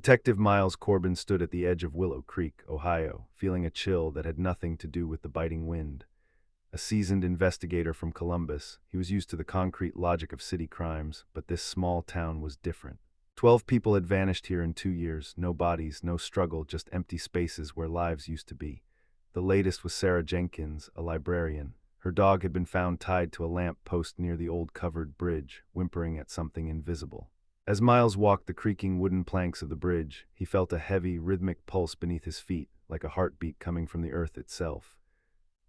Detective Miles Corbin stood at the edge of Willow Creek, Ohio, feeling a chill that had nothing to do with the biting wind. A seasoned investigator from Columbus, he was used to the concrete logic of city crimes, but this small town was different. 12 people had vanished here in 2 years, no bodies, no struggle, just empty spaces where lives used to be. The latest was Sarah Jenkins, a librarian. Her dog had been found tied to a lamp post near the old covered bridge, whimpering at something invisible. As Miles walked the creaking wooden planks of the bridge, he felt a heavy, rhythmic pulse beneath his feet, like a heartbeat coming from the earth itself.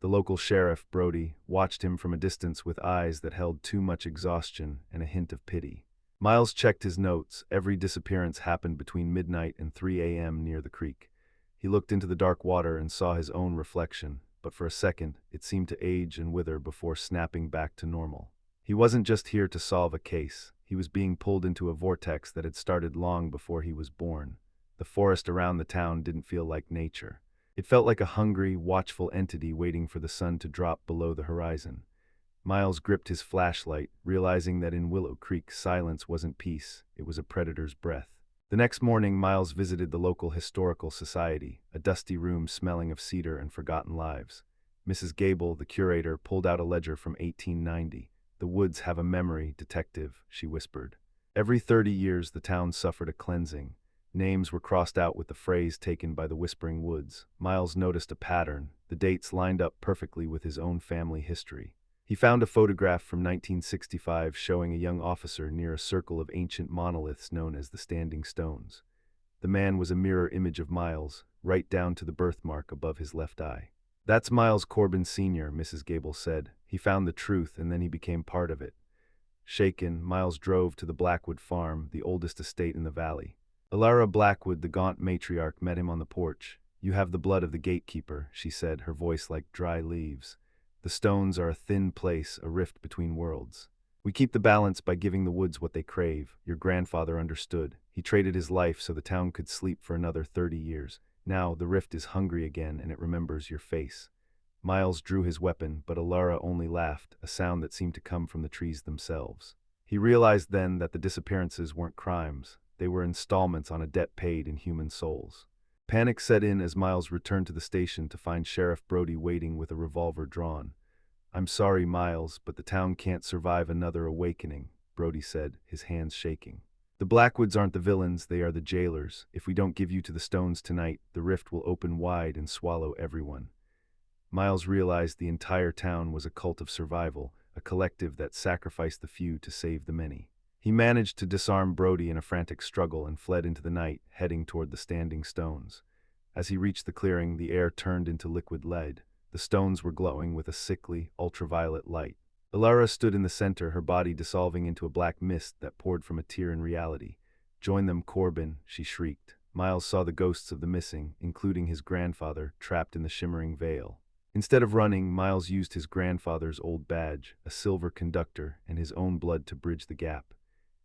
The local sheriff, Brody, watched him from a distance with eyes that held too much exhaustion and a hint of pity. Miles checked his notes. Every disappearance happened between midnight and 3 a.m. near the creek. He looked into the dark water and saw his own reflection, but for a second, it seemed to age and wither before snapping back to normal. He wasn't just here to solve a case. He was being pulled into a vortex that had started long before he was born. The forest around the town didn't feel like nature. It felt like a hungry, watchful entity waiting for the sun to drop below the horizon. Miles gripped his flashlight, realizing that in Willow Creek, silence wasn't peace, it was a predator's breath. The next morning, Miles visited the local historical society, a dusty room smelling of cedar and forgotten lives. Mrs. Gable, the curator, pulled out a ledger from 1890. "The woods have a memory, detective," she whispered. Every 30 years, the town suffered a cleansing. Names were crossed out with the phrase taken by the Whispering Woods. Miles noticed a pattern. The dates lined up perfectly with his own family history. He found a photograph from 1965 showing a young officer near a circle of ancient monoliths known as the Standing Stones. The man was a mirror image of Miles, right down to the birthmark above his left eye. "That's Miles Corbin Sr., Mrs. Gable said. "He found the truth and then he became part of it." Shaken, Miles drove to the Blackwood farm, the oldest estate in the valley. Alara Blackwood, the gaunt matriarch, met him on the porch. "You have the blood of the gatekeeper," she said, her voice like dry leaves. "The stones are a thin place, a rift between worlds. We keep the balance by giving the woods what they crave. Your grandfather understood. He traded his life so the town could sleep for another 30 years. Now the rift is hungry again and it remembers your face." Miles drew his weapon, but Alara only laughed, a sound that seemed to come from the trees themselves. He realized then that the disappearances weren't crimes. They were installments on a debt paid in human souls. Panic set in as Miles returned to the station to find Sheriff Brody waiting with a revolver drawn. "I'm sorry, Miles, but the town can't survive another awakening," Brody said, his hands shaking. "The Blackwoods aren't the villains, they are the jailers. If we don't give you to the stones tonight, the rift will open wide and swallow everyone." Miles realized the entire town was a cult of survival, a collective that sacrificed the few to save the many. He managed to disarm Brody in a frantic struggle and fled into the night, heading toward the Standing Stones. As he reached the clearing, the air turned into liquid lead. The stones were glowing with a sickly, ultraviolet light. Alara stood in the center, her body dissolving into a black mist that poured from a tear in reality. "Join them, Corbin," she shrieked. Miles saw the ghosts of the missing, including his grandfather, trapped in the shimmering veil. Instead of running, Miles used his grandfather's old badge, a silver conductor, and his own blood to bridge the gap.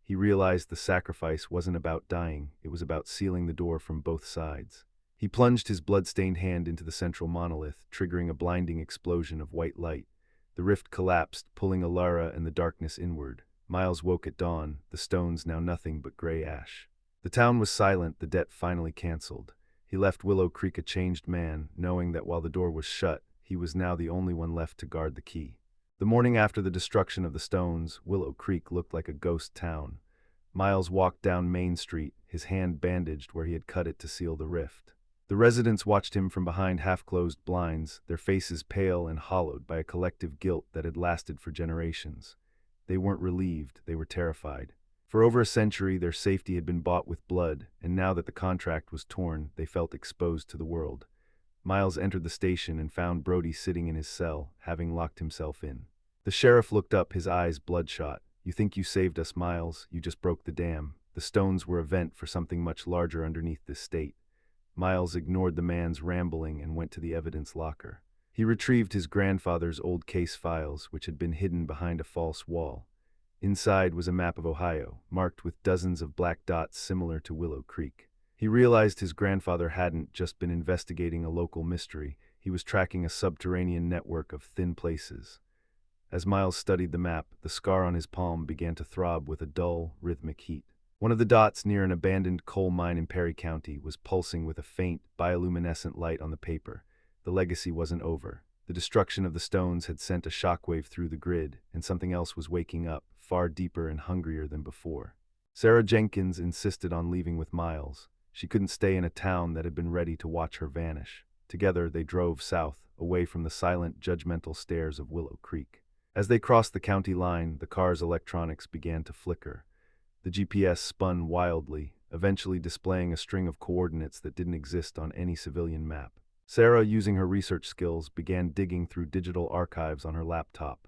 He realized the sacrifice wasn't about dying, it was about sealing the door from both sides. He plunged his blood-stained hand into the central monolith, triggering a blinding explosion of white light. The rift collapsed, pulling Alara and the darkness inward. Miles woke at dawn, the stones now nothing but gray ash. The town was silent, the debt finally canceled. He left Willow Creek a changed man, knowing that while the door was shut, he was now the only one left to guard the key. The morning after the destruction of the stones, Willow Creek looked like a ghost town. Miles walked down Main Street, his hand bandaged where he had cut it to seal the rift. The residents watched him from behind half-closed blinds, their faces pale and hollowed by a collective guilt that had lasted for generations. They weren't relieved, they were terrified. For over a century, their safety had been bought with blood, and now that the contract was torn, they felt exposed to the world. Miles entered the station and found Brody sitting in his cell, having locked himself in. The sheriff looked up, his eyes bloodshot. "You think you saved us, Miles? You just broke the dam. The stones were a vent for something much larger underneath this state." Miles ignored the man's rambling and went to the evidence locker. He retrieved his grandfather's old case files, which had been hidden behind a false wall. Inside was a map of Ohio, marked with dozens of black dots similar to Willow Creek. He realized his grandfather hadn't just been investigating a local mystery, he was tracking a subterranean network of thin places. As Miles studied the map, the scar on his palm began to throb with a dull, rhythmic heat. One of the dots near an abandoned coal mine in Perry County was pulsing with a faint, bioluminescent light on the paper. The legacy wasn't over. The destruction of the stones had sent a shockwave through the grid, and something else was waking up, far deeper and hungrier than before. Sarah Jenkins insisted on leaving with Miles. She couldn't stay in a town that had been ready to watch her vanish. Together, they drove south, away from the silent, judgmental stares of Willow Creek. As they crossed the county line, the car's electronics began to flicker. The GPS spun wildly, eventually displaying a string of coordinates that didn't exist on any civilian map. Sarah, using her research skills, began digging through digital archives on her laptop.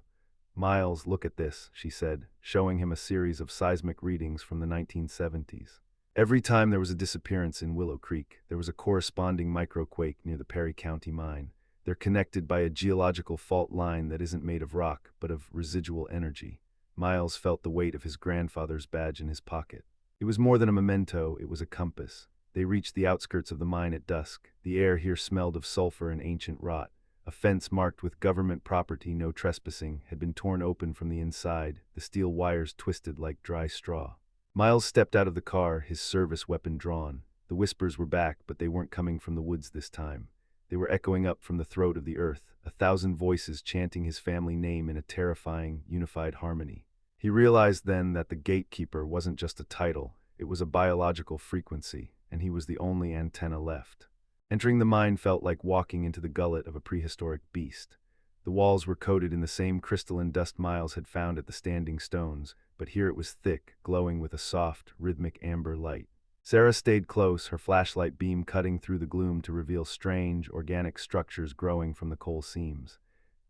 "Miles, look at this," she said, showing him a series of seismic readings from the 1970s. Every time there was a disappearance in Willow Creek, there was a corresponding microquake near the Perry County mine. They're connected by a geological fault line that isn't made of rock, but of residual energy. Miles felt the weight of his grandfather's badge in his pocket. It was more than a memento, it was a compass. They reached the outskirts of the mine at dusk. The air here smelled of sulfur and ancient rot. A fence marked with government property, no trespassing, had been torn open from the inside, the steel wires twisted like dry straw. Miles stepped out of the car, his service weapon drawn. The whispers were back, but they weren't coming from the woods this time. They were echoing up from the throat of the earth, 1,000 voices chanting his family name in a terrifying, unified harmony. He realized then that the gatekeeper wasn't just a title, it was a biological frequency, and he was the only antenna left. Entering the mine felt like walking into the gullet of a prehistoric beast. The walls were coated in the same crystalline dust Miles had found at the Standing Stones, but here it was thick, glowing with a soft, rhythmic amber light. Sarah stayed close, her flashlight beam cutting through the gloom to reveal strange, organic structures growing from the coal seams.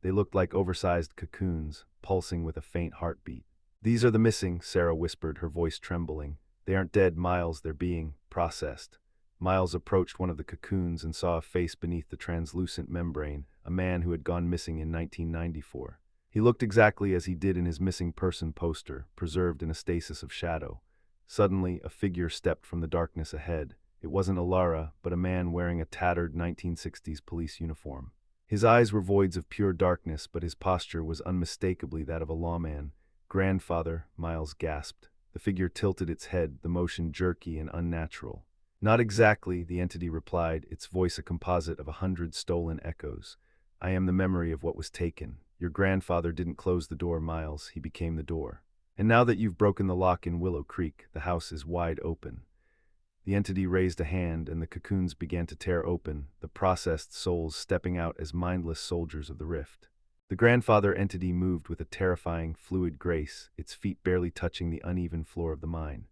They looked like oversized cocoons, pulsing with a faint heartbeat. "These are the missing," Sarah whispered, her voice trembling. "They aren't dead, Miles, they're being processed." Miles approached one of the cocoons and saw a face beneath the translucent membrane, a man who had gone missing in 1994. He looked exactly as he did in his missing person poster, preserved in a stasis of shadow. Suddenly, a figure stepped from the darkness ahead. It wasn't Alara, but a man wearing a tattered 1960s police uniform. His eyes were voids of pure darkness, but his posture was unmistakably that of a lawman. "Grandfather," Miles gasped. The figure tilted its head, the motion jerky and unnatural. "Not exactly," the entity replied, its voice a composite of 100 stolen echoes. "I am the memory of what was taken. Your grandfather didn't close the door, Miles, he became the door. And now that you've broken the lock in Willow Creek, the house is wide open." The entity raised a hand and the cocoons began to tear open, the processed souls stepping out as mindless soldiers of the rift. The grandfather entity moved with a terrifying, fluid grace, its feet barely touching the uneven floor of the mine.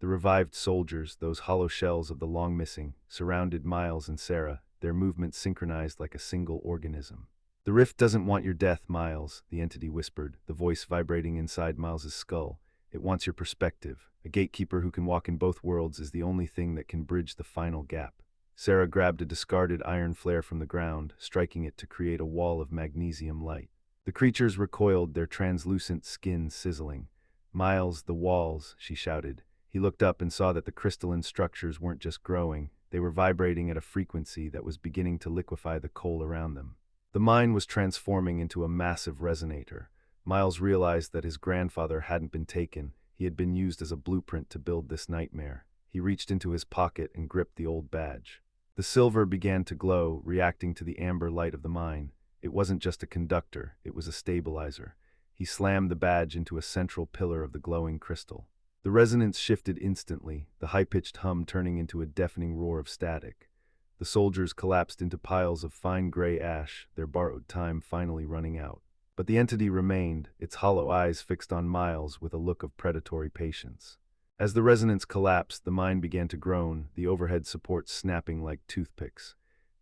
The revived soldiers, those hollow shells of the long missing, surrounded Miles and Sarah, their movements synchronized like a single organism. "The rift doesn't want your death, Miles," the entity whispered, the voice vibrating inside Miles's skull. "It wants your perspective. A gatekeeper who can walk in both worlds is the only thing that can bridge the final gap." Sarah grabbed a discarded iron flare from the ground, striking it to create a wall of magnesium light. The creatures recoiled, their translucent skin sizzling. "Miles, the walls," she shouted. He looked up and saw that the crystalline structures weren't just growing, they were vibrating at a frequency that was beginning to liquefy the coal around them. The mine was transforming into a massive resonator. Miles realized that his grandfather hadn't been taken, he had been used as a blueprint to build this nightmare. He reached into his pocket and gripped the old badge. The silver began to glow, reacting to the amber light of the mine. It wasn't just a conductor, it was a stabilizer. He slammed the badge into a central pillar of the glowing crystal. The resonance shifted instantly, the high-pitched hum turning into a deafening roar of static. The soldiers collapsed into piles of fine gray ash, their borrowed time finally running out. But the entity remained, its hollow eyes fixed on Miles with a look of predatory patience. As the resonance collapsed, the mine began to groan, the overhead supports snapping like toothpicks.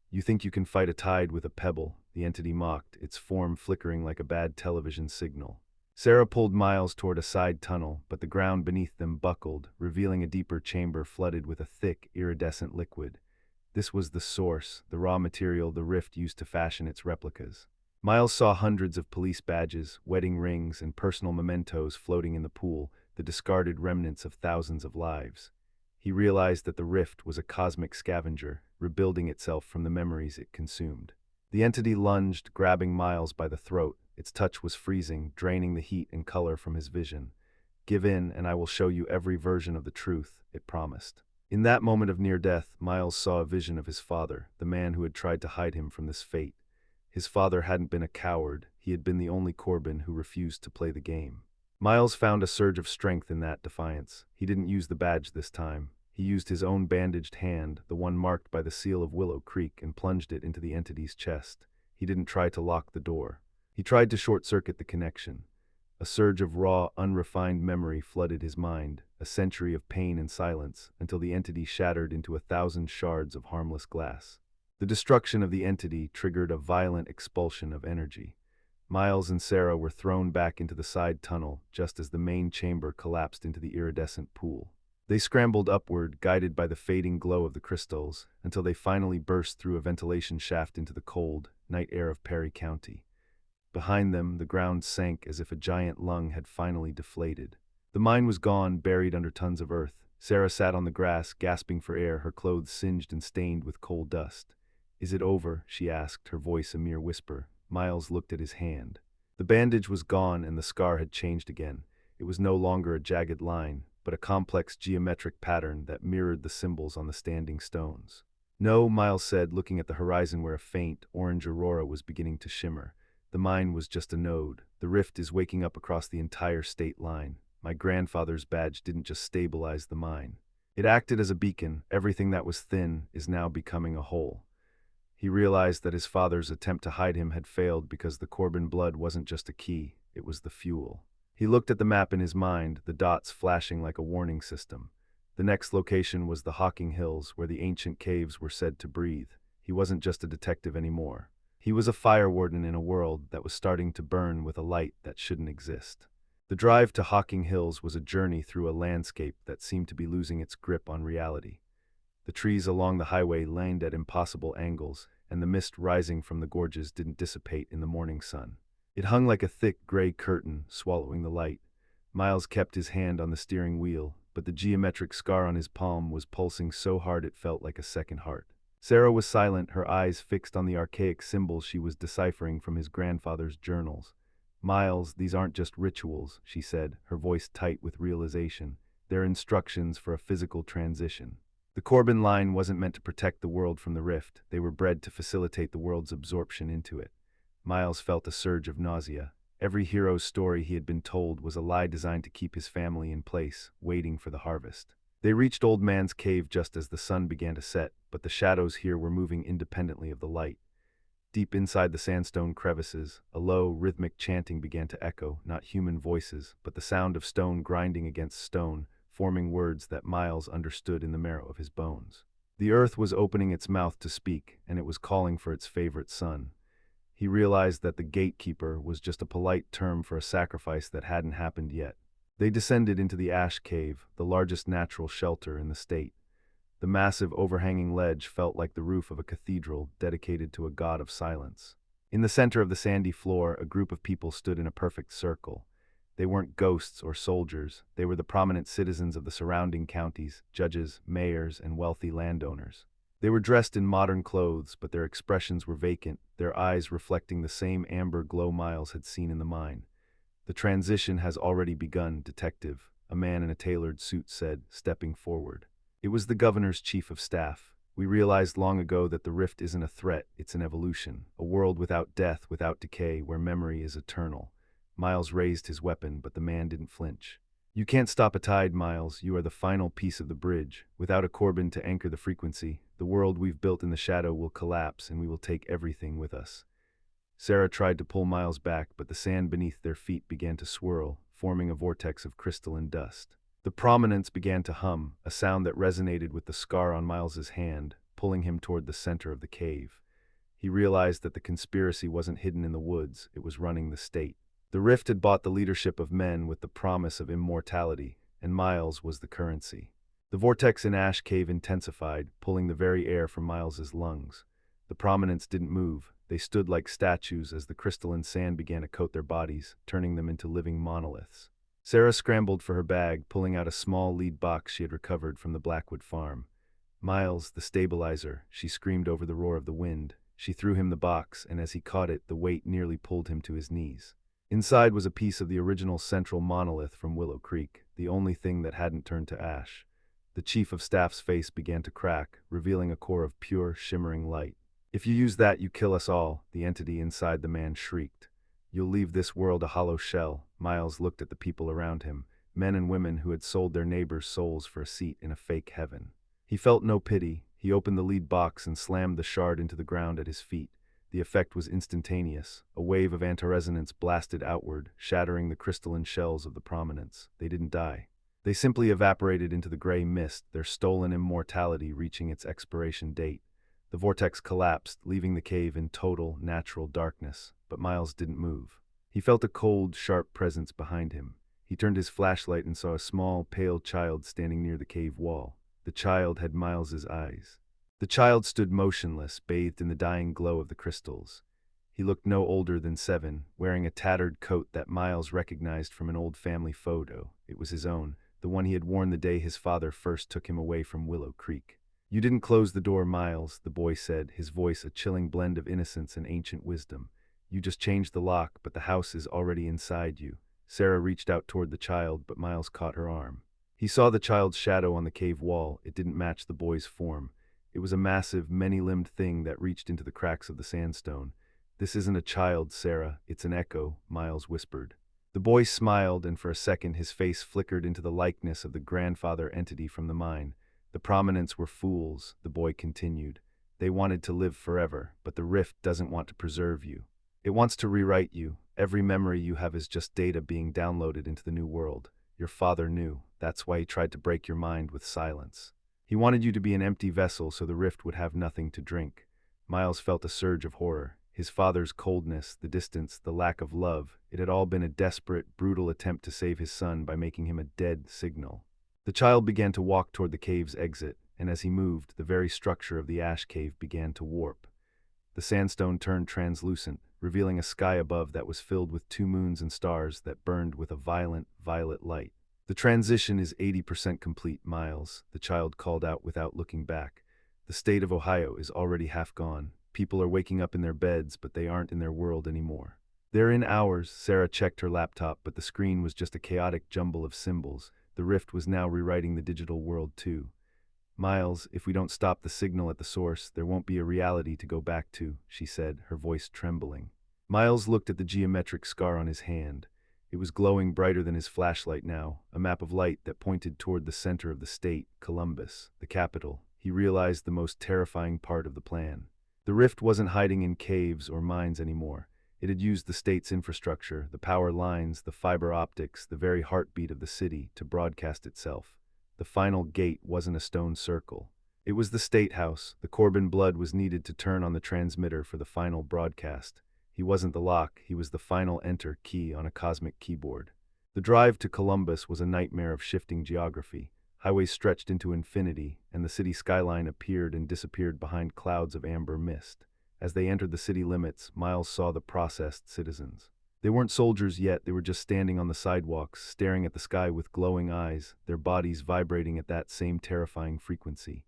"You think you can fight a tide with a pebble," the entity mocked, its form flickering like a bad television signal. Sarah pulled Miles toward a side tunnel, but the ground beneath them buckled, revealing a deeper chamber flooded with a thick, iridescent liquid. This was the source, the raw material the rift used to fashion its replicas. Miles saw hundreds of police badges, wedding rings, and personal mementos floating in the pool, the discarded remnants of thousands of lives. He realized that the rift was a cosmic scavenger, rebuilding itself from the memories it consumed. The entity lunged, grabbing Miles by the throat. Its touch was freezing, draining the heat and color from his vision. "Give in, and I will show you every version of the truth," it promised. In that moment of near death, Miles saw a vision of his father, the man who had tried to hide him from this fate. His father hadn't been a coward, he had been the only Corbin who refused to play the game. Miles found a surge of strength in that defiance. He didn't use the badge this time. He used his own bandaged hand, the one marked by the seal of Willow Creek, and plunged it into the entity's chest. He didn't try to lock the door. He tried to short-circuit the connection. A surge of raw, unrefined memory flooded his mind, a century of pain and silence, until the entity shattered into 1,000 shards of harmless glass. The destruction of the entity triggered a violent expulsion of energy. Miles and Sarah were thrown back into the side tunnel just as the main chamber collapsed into the iridescent pool. They scrambled upward, guided by the fading glow of the crystals, until they finally burst through a ventilation shaft into the cold, night air of Perry County. Behind them, the ground sank as if a giant lung had finally deflated. The mine was gone, buried under tons of earth. Sarah sat on the grass, gasping for air, her clothes singed and stained with coal dust. "Is it over?" she asked, her voice a mere whisper. Miles looked at his hand. The bandage was gone and the scar had changed again. It was no longer a jagged line, but a complex geometric pattern that mirrored the symbols on the standing stones. "No," Miles said, looking at the horizon where a faint, orange aurora was beginning to shimmer. "The mine was just a node. The rift is waking up across the entire state line. My grandfather's badge didn't just stabilize the mine. It acted as a beacon. Everything that was thin is now becoming a whole." He realized that his father's attempt to hide him had failed because the Corbin blood wasn't just a key, it was the fuel. He looked at the map in his mind, the dots flashing like a warning system. The next location was the Hawking Hills, where the ancient caves were said to breathe. He wasn't just a detective anymore. He was a fire warden in a world that was starting to burn with a light that shouldn't exist. The drive to Hawking Hills was a journey through a landscape that seemed to be losing its grip on reality. The trees along the highway leaned at impossible angles, and the mist rising from the gorges didn't dissipate in the morning sun. It hung like a thick gray curtain, swallowing the light. Miles kept his hand on the steering wheel, but the geometric scar on his palm was pulsing so hard it felt like a second heart. Sarah was silent, her eyes fixed on the archaic symbols she was deciphering from his grandfather's journals. "Miles, these aren't just rituals," she said, her voice tight with realization. "They're instructions for a physical transition." The Corbin line wasn't meant to protect the world from the rift. They were bred to facilitate the world's absorption into it. Miles felt a surge of nausea. Every hero's story he had been told was a lie designed to keep his family in place, waiting for the harvest. They reached Old Man's Cave just as the sun began to set, but the shadows here were moving independently of the light. Deep inside the sandstone crevices, a low, rhythmic chanting began to echo, not human voices, but the sound of stone grinding against stone, forming words that Miles understood in the marrow of his bones. The earth was opening its mouth to speak, and it was calling for its favorite son. He realized that the gatekeeper was just a polite term for a sacrifice that hadn't happened yet. They descended into the Ash Cave, the largest natural shelter in the state. The massive overhanging ledge felt like the roof of a cathedral dedicated to a god of silence. In the center of the sandy floor, a group of people stood in a perfect circle. They weren't ghosts or soldiers. They were the prominent citizens of the surrounding counties, judges, mayors, and wealthy landowners. They were dressed in modern clothes, but their expressions were vacant, their eyes reflecting the same amber glow Miles had seen in the mine. "The transition has already begun, Detective," a man in a tailored suit said, stepping forward. It was the governor's chief of staff. "We realized long ago that the rift isn't a threat, it's an evolution, a world without death, without decay, where memory is eternal." Miles raised his weapon, but the man didn't flinch. "You can't stop a tide, Miles. You are the final piece of the bridge. Without a Corbin to anchor the frequency, the world we've built in the shadow will collapse and we will take everything with us." Sarah tried to pull Miles back, but the sand beneath their feet began to swirl, forming a vortex of crystalline dust. The prominence began to hum, a sound that resonated with the scar on Miles's hand, pulling him toward the center of the cave. He realized that the conspiracy wasn't hidden in the woods, it was running the state. The rift had bought the leadership of men with the promise of immortality, and Miles was the currency. The vortex in Ash Cave intensified, pulling the very air from Miles's lungs. The prominents didn't move. They stood like statues as the crystalline sand began to coat their bodies, turning them into living monoliths. Sarah scrambled for her bag, pulling out a small lead box she had recovered from the Blackwood farm. "Miles, the stabilizer," she screamed over the roar of the wind. She threw him the box, and as he caught it, the weight nearly pulled him to his knees. Inside was a piece of the original central monolith from Willow Creek, the only thing that hadn't turned to ash. The chief of staff's face began to crack, revealing a core of pure, shimmering light. "If you use that, you kill us all," the entity inside the man shrieked. "You'll leave this world a hollow shell." Miles looked at the people around him, men and women who had sold their neighbors' souls for a seat in a fake heaven. He felt no pity. He opened the lead box and slammed the shard into the ground at his feet. The effect was instantaneous. A wave of antiresonance blasted outward, shattering the crystalline shells of the prominents. They didn't die. They simply evaporated into the gray mist, their stolen immortality reaching its expiration date. The vortex collapsed, leaving the cave in total, natural darkness. But Miles didn't move. He felt a cold, sharp presence behind him. He turned his flashlight and saw a small, pale child standing near the cave wall. The child had Miles's eyes. The child stood motionless, bathed in the dying glow of the crystals. He looked no older than 7, wearing a tattered coat that Miles recognized from an old family photo. It was his own, the one he had worn the day his father first took him away from Willow Creek. "You didn't close the door, Miles," the boy said, his voice a chilling blend of innocence and ancient wisdom. "You just changed the lock, but the house is already inside you." Sarah reached out toward the child, but Miles caught her arm. He saw the child's shadow on the cave wall. It didn't match the boy's form. It was a massive, many-limbed thing that reached into the cracks of the sandstone. "This isn't a child, Sarah. It's an echo," Miles whispered. The boy smiled, and for a second his face flickered into the likeness of the grandfather entity from the mine. "The prominents were fools," the boy continued. "They wanted to live forever, but the rift doesn't want to preserve you. It wants to rewrite you. Every memory you have is just data being downloaded into the new world. Your father knew. That's why he tried to break your mind with silence. He wanted you to be an empty vessel so the rift would have nothing to drink." Miles felt a surge of horror. His father's coldness, the distance, the lack of love, it had all been a desperate, brutal attempt to save his son by making him a dead signal. The child began to walk toward the cave's exit, and as he moved, the very structure of the ash cave began to warp. The sandstone turned translucent, revealing a sky above that was filled with 2 moons and stars that burned with a violent, violet light. "The transition is 80% complete, Miles," the child called out without looking back. "The state of Ohio is already half gone. People are waking up in their beds, but they aren't in their world anymore." "They're in ours." Sarah checked her laptop, but the screen was just a chaotic jumble of symbols. The rift was now rewriting the digital world too. "Miles, if we don't stop the signal at the source, there won't be a reality to go back to," she said, her voice trembling. Miles looked at the geometric scar on his hand. It was glowing brighter than his flashlight now, a map of light that pointed toward the center of the state, Columbus, the capital. He realized the most terrifying part of the plan. The rift wasn't hiding in caves or mines anymore. It had used the state's infrastructure, the power lines, the fiber optics, the very heartbeat of the city, to broadcast itself. The final gate wasn't a stone circle. It was the Statehouse. The Corbin blood was needed to turn on the transmitter for the final broadcast. He wasn't the lock, he was the final enter key on a cosmic keyboard. The drive to Columbus was a nightmare of shifting geography. Highways stretched into infinity, and the city skyline appeared and disappeared behind clouds of amber mist. As they entered the city limits, Miles saw the processed citizens. They weren't soldiers yet, they were just standing on the sidewalks, staring at the sky with glowing eyes, their bodies vibrating at that same terrifying frequency.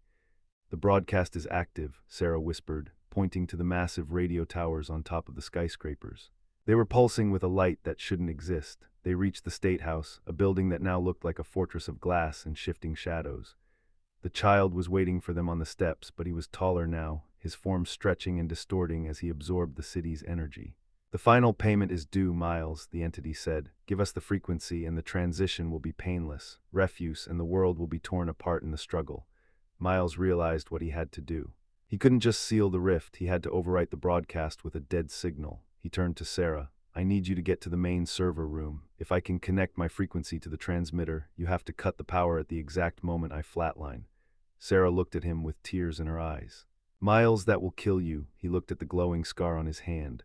"The broadcast is active," Sarah whispered, pointing to the massive radio towers on top of the skyscrapers. They were pulsing with a light that shouldn't exist. They reached the Statehouse, a building that now looked like a fortress of glass and shifting shadows. The child was waiting for them on the steps, but he was taller now, his form stretching and distorting as he absorbed the city's energy. "The final payment is due, Miles," the entity said. "Give us the frequency and the transition will be painless. Refuse and the world will be torn apart in the struggle." Miles realized what he had to do. He couldn't just seal the rift, he had to overwrite the broadcast with a dead signal. He turned to Sarah. "I need you to get to the main server room. If I can connect my frequency to the transmitter, you have to cut the power at the exact moment I flatline." Sarah looked at him with tears in her eyes. "Miles, that will kill you." He looked at the glowing scar on his hand.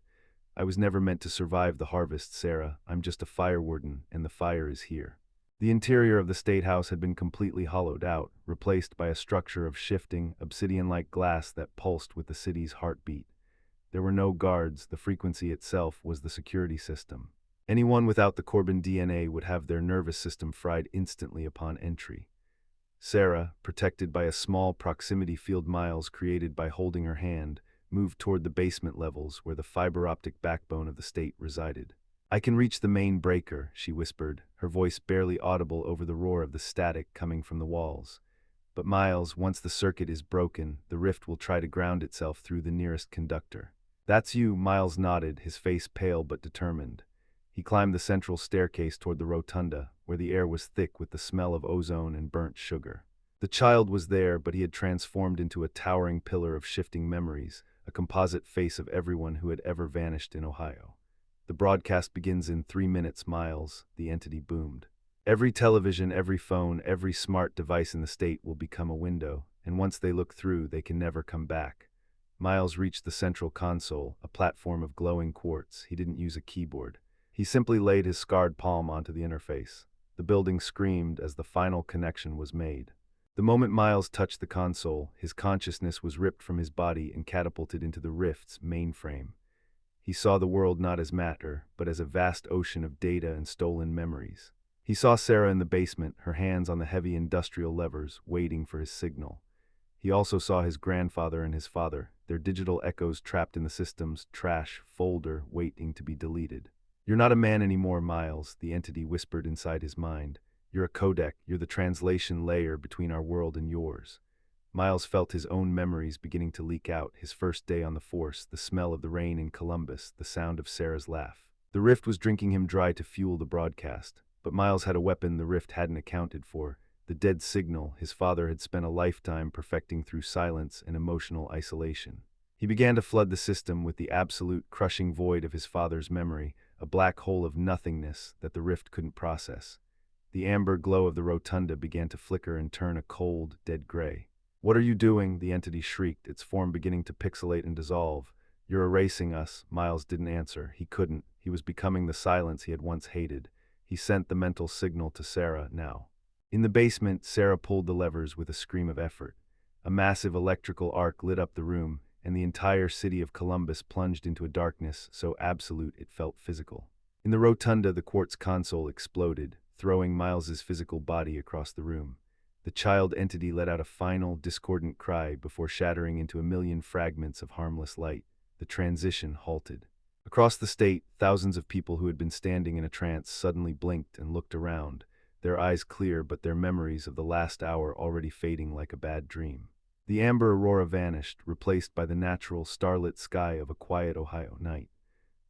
"I was never meant to survive the harvest, Sarah. I'm just a fire warden, and the fire is here." The interior of the Statehouse had been completely hollowed out, replaced by a structure of shifting, obsidian-like glass that pulsed with the city's heartbeat. There were no guards, the frequency itself was the security system. Anyone without the Corbin DNA would have their nervous system fried instantly upon entry. Sarah, protected by a small proximity field Miles created by holding her hand, moved toward the basement levels where the fiber optic backbone of the state resided. "I can reach the main breaker," she whispered, her voice barely audible over the roar of the static coming from the walls. "But Miles, once the circuit is broken, the rift will try to ground itself through the nearest conductor." "That's you," Miles nodded, his face pale but determined. He climbed the central staircase toward the rotunda, where the air was thick with the smell of ozone and burnt sugar. The child was there, but he had transformed into a towering pillar of shifting memories, a composite face of everyone who had ever vanished in Ohio. "The broadcast begins in 3 minutes, Miles," the entity boomed. "Every television, every phone, every smart device in the state will become a window, and once they look through, they can never come back." Miles reached the central console, a platform of glowing quartz. He didn't use a keyboard. He simply laid his scarred palm onto the interface. The building screamed as the final connection was made. The moment Miles touched the console, his consciousness was ripped from his body and catapulted into the rift's mainframe. He saw the world not as matter, but as a vast ocean of data and stolen memories. He saw Sarah in the basement, her hands on the heavy industrial levers, waiting for his signal. He also saw his grandfather and his father, their digital echoes trapped in the system's trash folder, waiting to be deleted. "You're not a man anymore, Miles," the entity whispered inside his mind. "You're a codec, you're the translation layer between our world and yours." Miles felt his own memories beginning to leak out, his first day on the force, the smell of the rain in Columbus, the sound of Sarah's laugh. The rift was drinking him dry to fuel the broadcast, but Miles had a weapon the rift hadn't accounted for, the dead signal his father had spent a lifetime perfecting through silence and emotional isolation. He began to flood the system with the absolute, crushing void of his father's memory, a black hole of nothingness that the rift couldn't process. The amber glow of the rotunda began to flicker and turn a cold, dead gray. "What are you doing?" the entity shrieked, its form beginning to pixelate and dissolve. "You're erasing us." Miles didn't answer. He couldn't. He was becoming the silence he had once hated. He sent the mental signal to Sarah now. In the basement, Sarah pulled the levers with a scream of effort. A massive electrical arc lit up the room, and the entire city of Columbus plunged into a darkness so absolute it felt physical. In the rotunda, the quartz console exploded, throwing Miles's physical body across the room. The child entity let out a final, discordant cry before shattering into a million fragments of harmless light. The transition halted. Across the state, thousands of people who had been standing in a trance suddenly blinked and looked around, their eyes clear but their memories of the last hour already fading like a bad dream. The amber aurora vanished, replaced by the natural, starlit sky of a quiet Ohio night.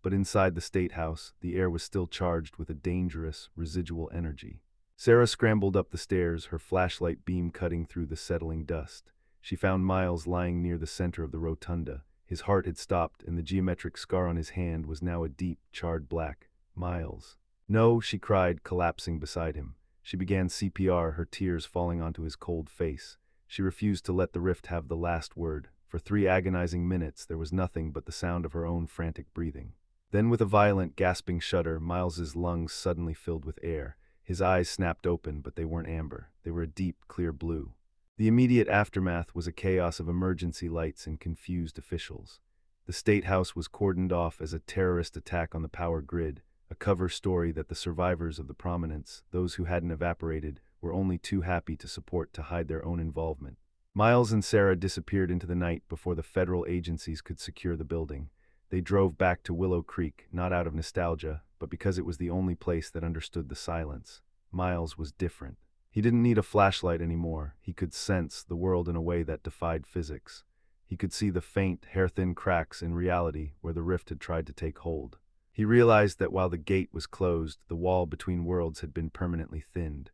But inside the Statehouse, the air was still charged with a dangerous, residual energy. Sarah scrambled up the stairs, her flashlight beam cutting through the settling dust. She found Miles lying near the center of the rotunda. His heart had stopped, and the geometric scar on his hand was now a deep, charred black. "Miles." "No," she cried, collapsing beside him. She began CPR, her tears falling onto his cold face. She refused to let the rift have the last word. For 3 agonizing minutes, there was nothing but the sound of her own frantic breathing. Then, with a violent, gasping shudder, Miles's lungs suddenly filled with air. His eyes snapped open, but they weren't amber. They were a deep, clear blue. The immediate aftermath was a chaos of emergency lights and confused officials. The Statehouse was cordoned off as a terrorist attack on the power grid, a cover story that the survivors of the prominence, those who hadn't evaporated, were only too happy to support to hide their own involvement. Miles and Sarah disappeared into the night before the federal agencies could secure the building. They drove back to Willow Creek, not out of nostalgia, but because it was the only place that understood the silence. Miles was different. He didn't need a flashlight anymore. He could sense the world in a way that defied physics. He could see the faint, hair-thin cracks in reality where the rift had tried to take hold. He realized that while the gate was closed, the wall between worlds had been permanently thinned.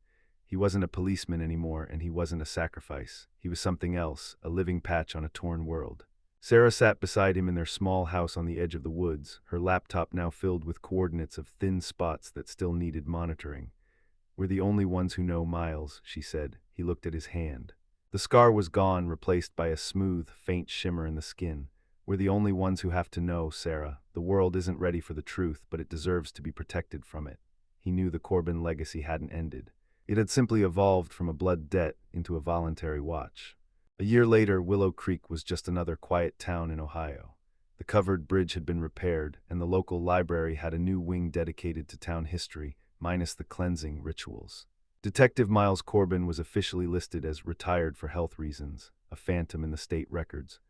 He wasn't a policeman anymore, and he wasn't a sacrifice. He was something else, a living patch on a torn world. Sarah sat beside him in their small house on the edge of the woods, her laptop now filled with coordinates of thin spots that still needed monitoring. "We're the only ones who know, Miles," she said. He looked at his hand. The scar was gone, replaced by a smooth, faint shimmer in the skin. "We're the only ones who have to know, Sarah. The world isn't ready for the truth, but it deserves to be protected from it." He knew the Corbin legacy hadn't ended. It had simply evolved from a blood debt into a voluntary watch. A year later, Willow Creek was just another quiet town in Ohio. The covered bridge had been repaired, and the local library had a new wing dedicated to town history, minus the cleansing rituals. Detective Miles Corbin was officially listed as retired for health reasons, a phantom in the state records.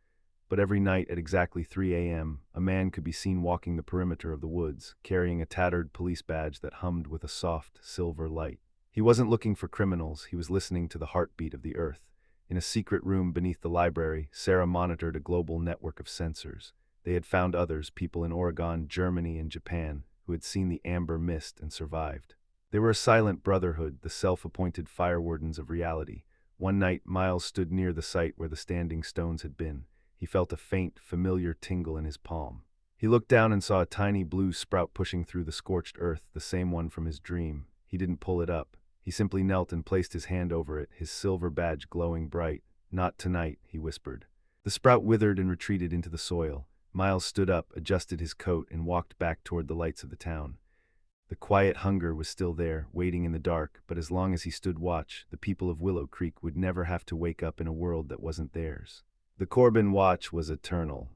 but every night at exactly 3 a.m., a man could be seen walking the perimeter of the woods, carrying a tattered police badge that hummed with a soft, silver light. He wasn't looking for criminals, he was listening to the heartbeat of the earth. In a secret room beneath the library, Sarah monitored a global network of sensors. They had found others, people in Oregon, Germany, and Japan, who had seen the amber mist and survived. They were a silent brotherhood, the self-appointed fire wardens of reality. One night, Miles stood near the site where the standing stones had been. He felt a faint, familiar tingle in his palm. He looked down and saw a tiny blue sprout pushing through the scorched earth, the same one from his dream. He didn't pull it up. He simply knelt and placed his hand over it, his silver badge glowing bright. "Not tonight," he whispered. The sprout withered and retreated into the soil. Miles stood up, adjusted his coat, and walked back toward the lights of the town. The quiet hunger was still there, waiting in the dark, but as long as he stood watch, the people of Willow Creek would never have to wake up in a world that wasn't theirs. The Corbin watch was eternal.